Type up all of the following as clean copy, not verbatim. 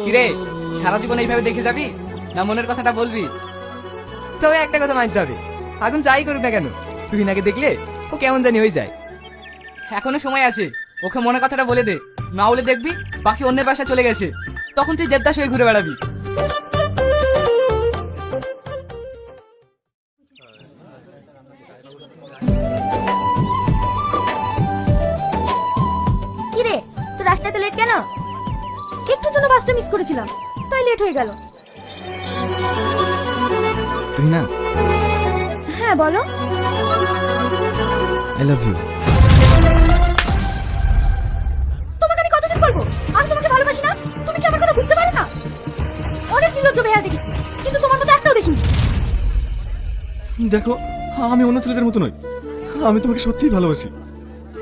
কিরে, সারা জীবন এইভাবে দেখে যাবি না মনের কথাটা বলবি? তবে একটা কথা মানতে হবে, আগুন যাই করুক না কেন, তুই নাকে দেখলে ও কেমন জানি হয়ে যায়। এখনো সময় আছে, ওকে মনের কথাটা বলে দে। না বলে দেখবি বাকি অন্যের বাসায় চলে গেছে, তখন তুই দেবদাস হয়ে ঘুরে বেড়াবি। কি রে, তোর রাস্তায় তো লেট কেন? একটুর জন্য বাসটা মিস করেছিলাম, তাই লেট হয়ে গেল। তুই না, হ্যাঁ বলো। I love you. তোমাকে আমি কতদিন বলবো আমি তোমাকে ভালোবাসি না? তুমি কি আমার কথা বুঝতে পারো না? অনেক নির্লজ্জ বেহায়া দেখেছি, কিন্তু তোমার মতো একটাও দেখিনি। দেখো, আমি অন্য ছেলেদের মতো নই, আমি তোমাকে সত্যিই ভালোবাসি।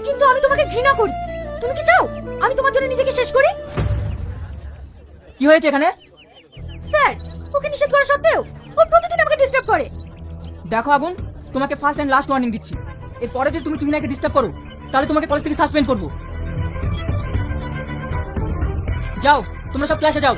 কিন্তু আমি তোমাকে ঘৃণা করি। তুমি কি চাও আমি তোমার জন্য নিজেকে শেষ করি? কি হয়েছে এখানে? স্যার, ওকে নিষেধ করা সত্ত্বেও ও প্রতিদিন আমাকে ডিস্টার্ব করে। দেখো আগুন, তোমাকে ফার্স্ট এন্ড লাস্ট ওয়ার্নিং দিচ্ছি। এরপরে যদি তুমি তুহিনাকে ডিস্টার্ব করো তাহলে তোমাকে কলেজ থেকে সাসপেন্ড করবো। যাও, তোমরা সব ক্লাসে যাও।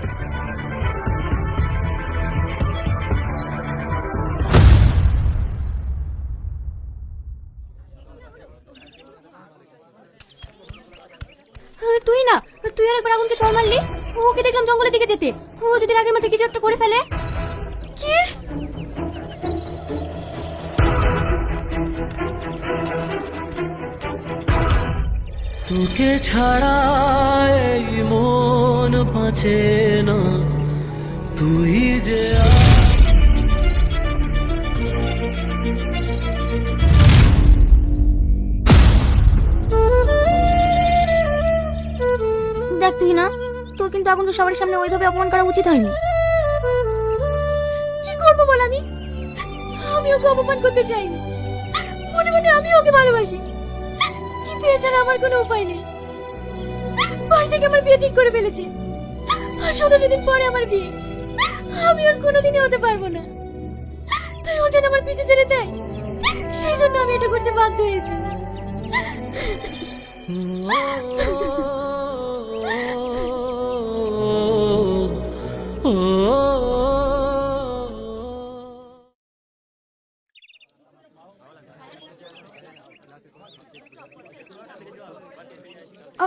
তুই না, তুই আর একবার আগুনকে চড় মারলি। ওকে দেখলাম জঙ্গলের দিকে যেতে। ও যদি রাগের মাথায় কিছু একটা করে ফেলে। কি? তোকে ছাড়া এই মন বাঁচে না, তুই যে দেখ তুই না, তোর কিন্তু আগুনকে সবার সামনে ওইভাবে অপমান করা উচিত হয়নি। কি করবো বল আমি? আমি ওকে অপমান করতে চাইনি, মনে মনে আমি ওকে ভালোবাসি, কিন্তু এছাড়া আমার কোনো উপায় নেই। বাড়ি থেকে আমার বিয়ে ঠিক করে ফেলেছে, আর 17 দিন পরে আমার বিয়ে। আমি আর কোনোদিনই হতে পারবো না, তাই ও যেন আমার পিছু ছেড়ে দেয়, সেই জন্য আমি এটা করতে বাধ্য হয়েছি।